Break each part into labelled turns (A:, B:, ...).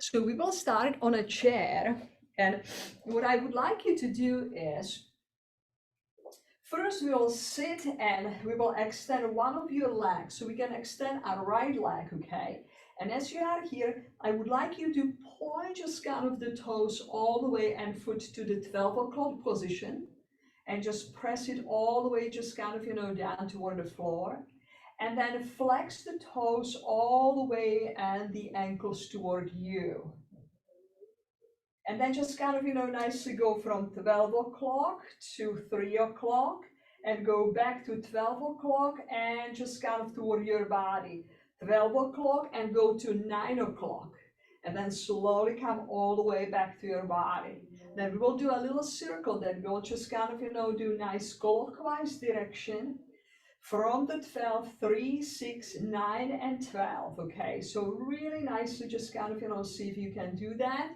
A: So we will start on a chair. And what I would like you to do is, first we will sit and we will extend one of your legs. So we can extend our right leg, okay? And as you are here, I would like you to point just kind of the toes all the way and foot to the 12 o'clock position. And just press it all the way, just kind of, down toward the floor. And then flex the toes all the way and the ankles toward you. And then just kind of, nicely go from 12 o'clock to 3 o'clock and go back to 12 o'clock and just kind of toward your body. 12 o'clock and go to 9 o'clock. And then slowly come all the way back to your body. Then we will do a little circle. Then we'll just kind of, do nice clockwise direction from the 12, 3, 6, 9, and 12. Okay, so really nicely just kind of, see if you can do that.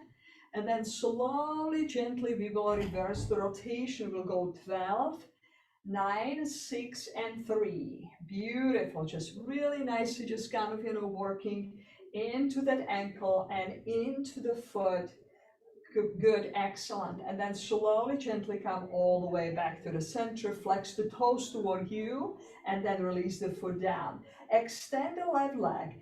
A: And then slowly, gently, we will reverse the rotation. We'll go 12, 9, 6, and 3. Beautiful. Just really nicely, just kind of, working into that ankle and into the foot. Good, excellent. And then slowly, gently come all the way back to the center. Flex the toes toward you and then release the foot down. Extend the left leg.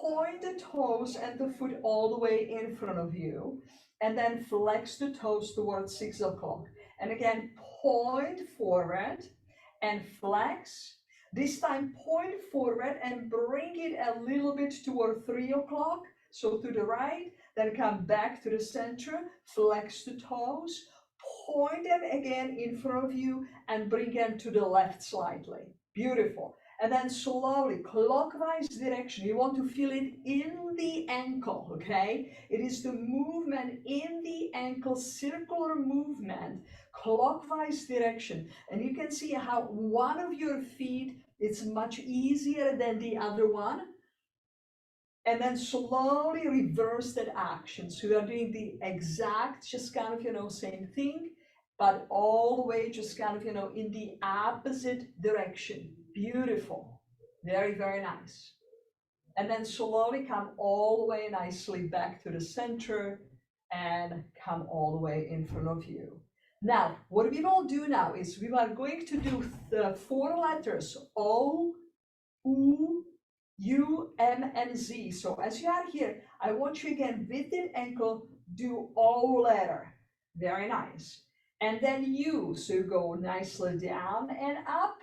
A: Point the toes and the foot all the way in front of you. And then flex the toes towards 6 o'clock. And again, point forward and flex. This time, point forward and bring it a little bit toward 3 o'clock. So to the right, then come back to the center, flex the toes, point them again in front of you and bring them to the left slightly. Beautiful. And then slowly, clockwise direction. You want to feel it in the ankle, okay? It is the movement in the ankle, circular movement, clockwise direction. And you can see how one of your feet is much easier than the other one. And then slowly reverse that action. So you are doing the exact, just kind of, same thing, but all the way just kind of, in the opposite direction. Beautiful. Very, very nice. And then slowly come all the way nicely back to the center and come all the way in front of you. Now, what we will do now is we are going to do the 4 letters O, U, U, M, and Z. So as you are here, I want you again with the ankle, do O letter. Very nice. And then U, so you go nicely down and up,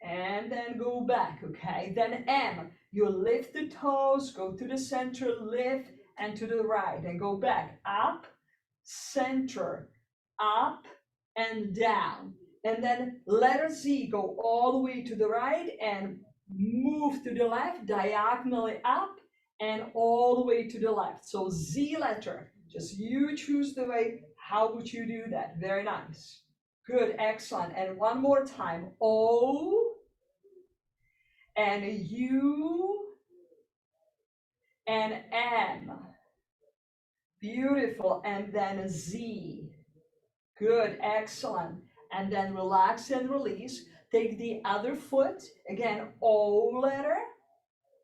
A: and then go back, okay? Then M, you lift the toes, go to the center, lift, and to the right, and go back, up, center, up, and down. And then letter Z, go all the way to the right, and move to the left, diagonally up, and all the way to the left. So Z letter, just you choose the way, how would you do that? Very nice. Good, excellent. And one more time, O, and U, and M. Beautiful, and then Z. Good, excellent. And then relax and release. Take the other foot, again, O letter.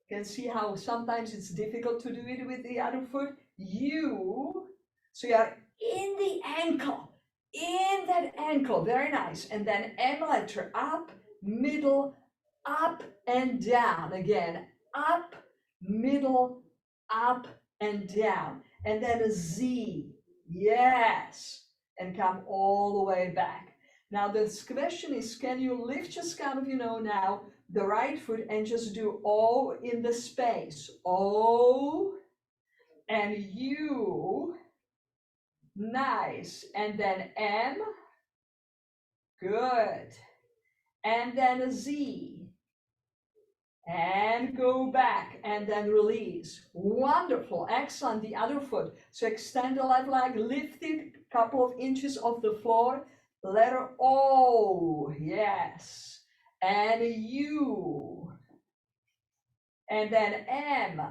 A: You can see how sometimes it's difficult to do it with the other foot. U, so you are in the ankle, in that ankle, very nice. And then M letter, up, middle, up and down. Again, up, middle, up and down. And then a Z, yes, and come all the way back. Now this question is, can you lift just kind of, now the right foot and just do O in the space. O and U, nice. And then M, good. And then a Z, and go back and then release. Wonderful, excellent. The other foot. So extend the left leg, lift it a couple of inches off the floor. Letter O, yes. And U. And then M.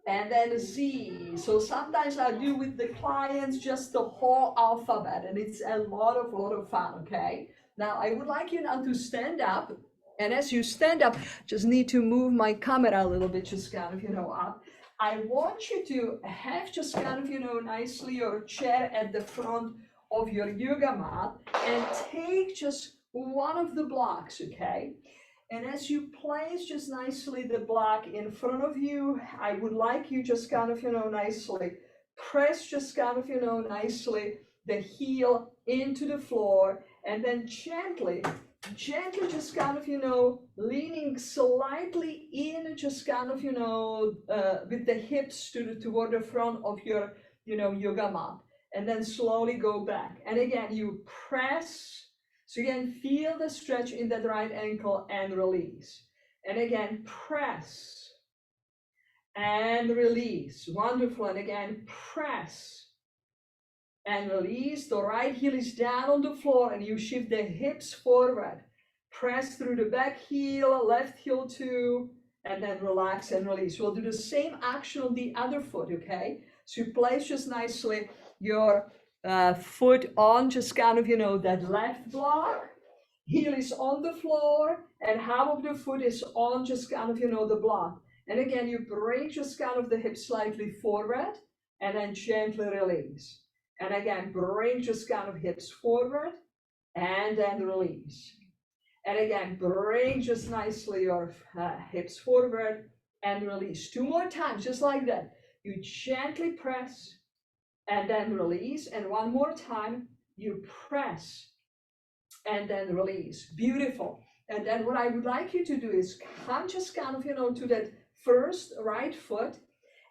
A: And then Z. So sometimes I do with the clients just the whole alphabet, and it's a lot of fun, okay? Now I would like you now to stand up. And as you stand up, just need to move my camera a little bit, just kind of, up. I want you to have just kind of, nicely your chair at the front of your yoga mat and take just one of the blocks, okay? And as you place just nicely the block in front of you, I would like you just kind of, nicely press just kind of, nicely the heel into the floor, and then gently just kind of, leaning slightly in, just kind of, with the hips toward the front of your, yoga mat, and then slowly go back. And again, you press, so again, feel the stretch in that right ankle and release. And again, press and release. Wonderful. And again, press and release. The right heel is down on the floor and you shift the hips forward. Press through the back heel, left heel too, and then relax and release. We'll do the same action on the other foot, okay? So you place just nicely your foot on just kind of, that left block. Heel is on the floor and half of the foot is on just kind of, the block. And again, you bring just kind of the hips slightly forward and then gently release. And again, bring just kind of hips forward and then release. And again, bring just nicely your hips forward and release. 2 more times, just like that. You gently press and then release. And 1 more time, you press and then release. Beautiful. And then what I would like you to do is come just kind of, to that first right foot.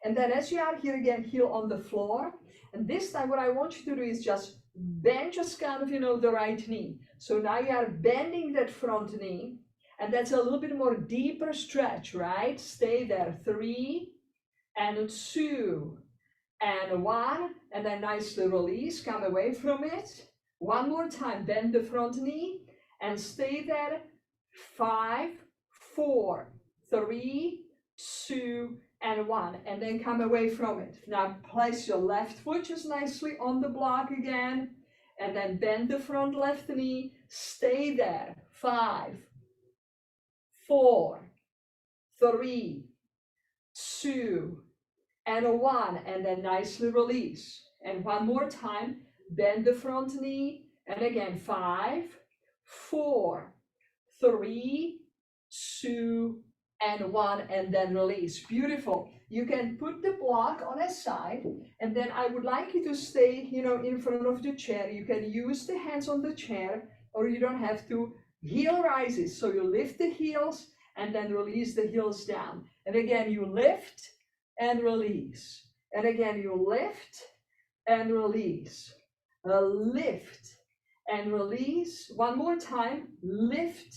A: And then as you are here again, heel on the floor. And this time what I want you to do is just bend just kind of, the right knee. So now you are bending that front knee. And that's a little bit more deeper stretch, right? Stay there. 3 and 2 and 1. And then nicely release, come away from it. 1 more time, bend the front knee and stay there. 5, 4, 3, 2, and 1, and then come away from it. Now place your left foot just nicely on the block again, and then bend the front left knee. Stay there. 5, 4, 3, 2, and 1, and then nicely release. And 1 more time, bend the front knee, and again 5, 4, 3, 2, and 1, and then release. Beautiful. You can put the block on a side, and then I would like you to stay, in front of the chair. You can use the hands on the chair, or you don't have to. Heel rises, so you lift the heels and then release the heels down. And again, you lift and release. And again, you lift and release. Lift and release. 1 more time. Lift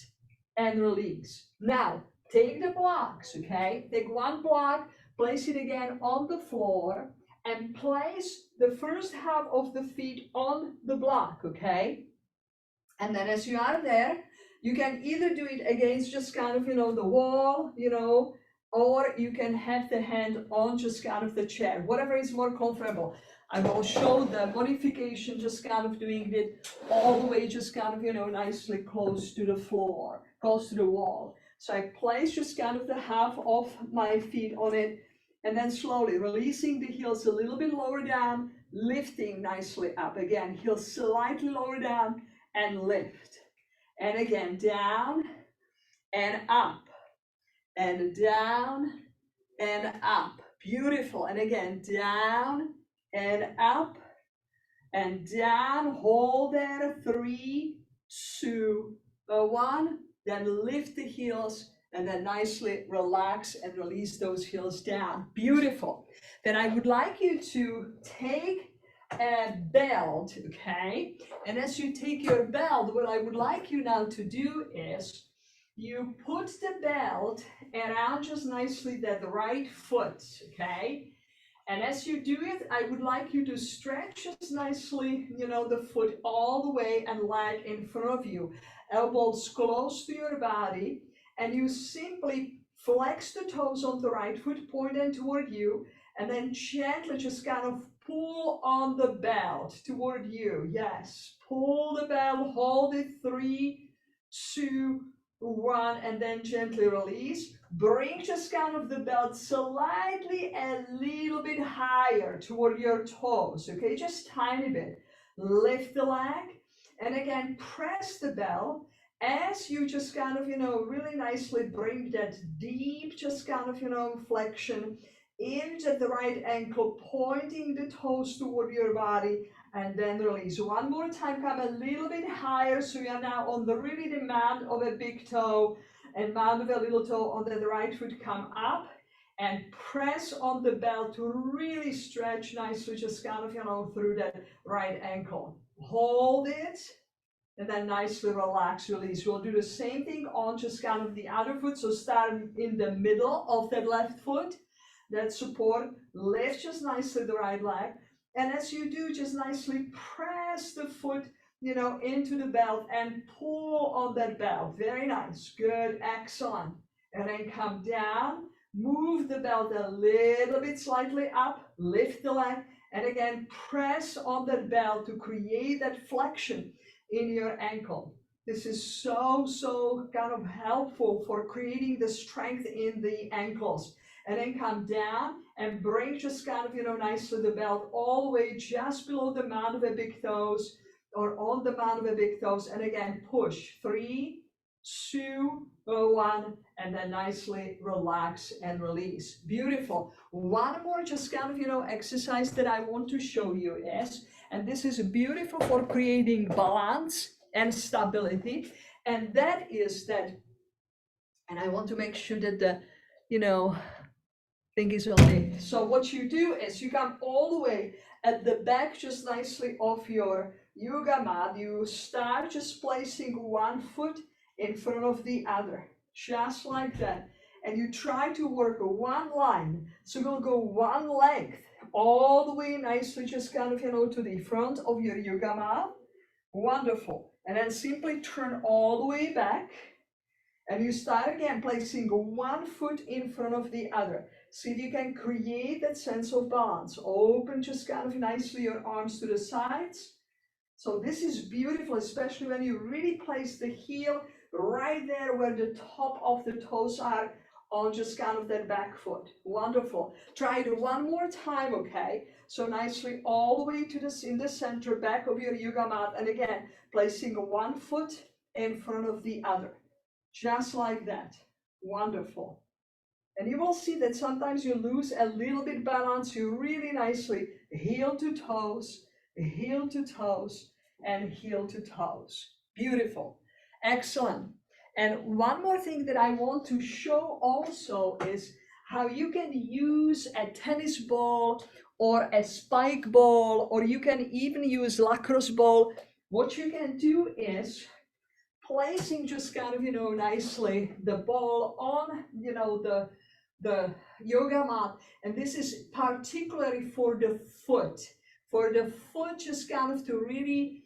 A: and release. Now, take the blocks, okay? Take 1 block, place it again on the floor, and place the first half of the feet on the block, okay? And then as you are there, you can either do it against just kind of, the wall, or you can have the hand on just kind of the chair, whatever is more comfortable. I will show the modification, just kind of doing it all the way, just kind of, nicely close to the floor, close to the wall. So I place just kind of the half of my feet on it, and then slowly releasing the heels a little bit lower down, lifting nicely up. Again, heels slightly lower down and lift. And again, down and up and down and up. Beautiful. And again, down and up and down. Hold there. 3, 2, 1. Then lift the heels and then nicely relax and release those heels down. Beautiful. Then I would like you to take a belt, okay? And as you take your belt, what I would like you now to do is you put the belt around just nicely that right foot, okay? And as you do it, I would like you to stretch just nicely, the foot all the way and leg in front of you. Elbows close to your body, and you simply flex the toes on the right foot, point them toward you, and then gently just kind of pull on the belt toward you. Yes, pull the belt, hold it. 3, 2, 1, and then gently release. Bring just kind of the belt slightly a little bit higher toward your toes, okay? Just tiny bit. Lift the leg, and again, press the belt as you just kind of, really nicely bring that deep, just kind of, flexion into the right ankle, pointing the toes toward your body, and then release. One more time, come a little bit higher, so you are now on the really the mound of a big toe, and mound of a little toe on the right foot, come up, and press on the belt to really stretch nicely, just kind of, through that right ankle. Hold it, and then nicely relax, release. We'll do the same thing on just kind of the other foot. So start in the middle of that left foot, that support, lift just nicely the right leg. And as you do, just nicely press the foot, into the belt and pull on that belt. Very nice, good, excellent. And then come down, move the belt a little bit slightly up, lift the leg, and again, press on that belt to create that flexion in your ankle. This is so kind of helpful for creating the strength in the ankles. And then come down and bring just kind of, nicely the belt all the way just below the mound of the big toes or on the mound of the big toes. And again, push. 3, 2, 1, and then nicely relax and release. Beautiful. One more just kind of, exercise that I want to show you is, and this is beautiful for creating balance and stability, and that is that, and I want to make sure that the, thing is okay. So what you do is you come all the way at the back just nicely of your yoga mat. You start just placing one foot in front of the other, just like that. And you try to work one line. So we'll go one length all the way nicely, just kind of, to the front of your yoga mat. Wonderful. And then simply turn all the way back. And you start again placing one foot in front of the other. See if you can create that sense of balance. Open just kind of nicely your arms to the sides. So this is beautiful, especially when you really place the heel right there where the top of the toes are on just kind of that back foot. Wonderful. Try it one more time, okay? So nicely all the way to this in the center back of your yoga mat. And again, placing one foot in front of the other. Just like that. Wonderful. And you will see that sometimes you lose a little bit balance. You really nicely heel to toes, and heel to toes. Beautiful. Excellent. And one more thing that I want to show also is how you can use a tennis ball or a spike ball, or you can even use lacrosse ball. What you can do is placing just kind of, nicely the ball on, the yoga mat. And this is particularly for the foot. For the foot, just kind of to really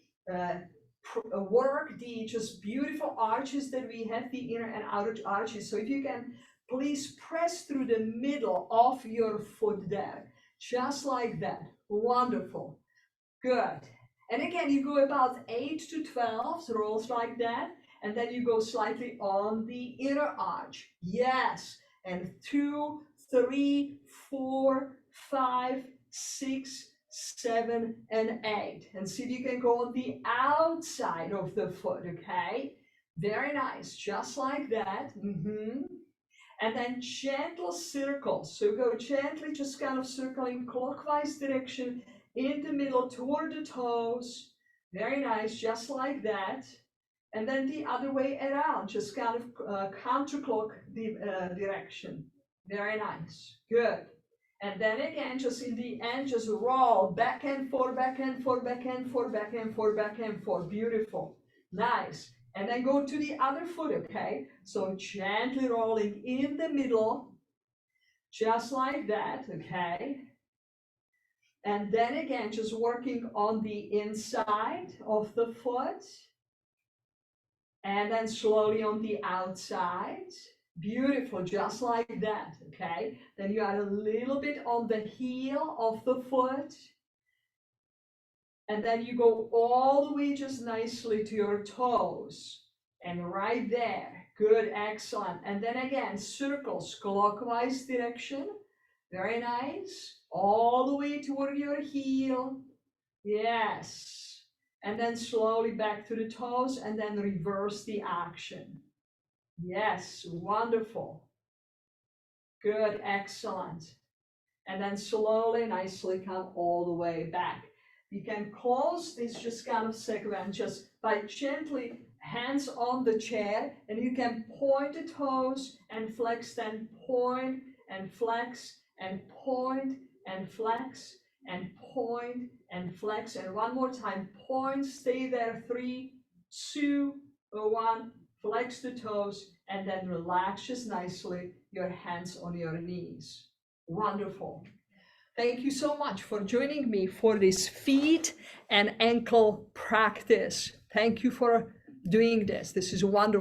A: work the just beautiful arches that we have, the inner and outer arches. So if you can, please press through the middle of your foot there, just like that. Wonderful. Good. And again, you go about 8 to 12 rolls like that, and then you go slightly on the inner arch. Yes. And 2, 3, 4, 5, 6, 7, and 8. And see if you can go on the outside of the foot, okay? Very nice, just like that. And then gentle circles. So go gently, just kind of circling clockwise direction in the middle toward the toes. Very nice, just like that. And then the other way around, just kind of counterclock the direction. Very nice, good. And then again, just in the end, just roll back and forth, back and forth, back and forth, back and forth, back and forth. Beautiful, nice. And then go to the other foot, okay? So gently rolling in the middle, just like that, okay? And then again, just working on the inside of the foot. And then slowly on the outside. Beautiful, just like that, okay? Then you add a little bit on the heel of the foot. And then you go all the way just nicely to your toes. and right there. Good, excellent. And then again, circles, clockwise direction. Very nice. All the way toward your heel. Yes. And then slowly back to the toes and then reverse the action. Yes, wonderful. Good, excellent. And then slowly, nicely come all the way back. You can close this just kind of segment just by gently hands on the chair, and you can point the toes and flex, then point and flex and point and flex and point and flex. And one more time, point, stay there, 3, 2, 1, flex the toes, and then relax just nicely your hands on your knees. Wonderful. Thank you so much for joining me for this feet and ankle practice. Thank you for doing this. This is wonderful.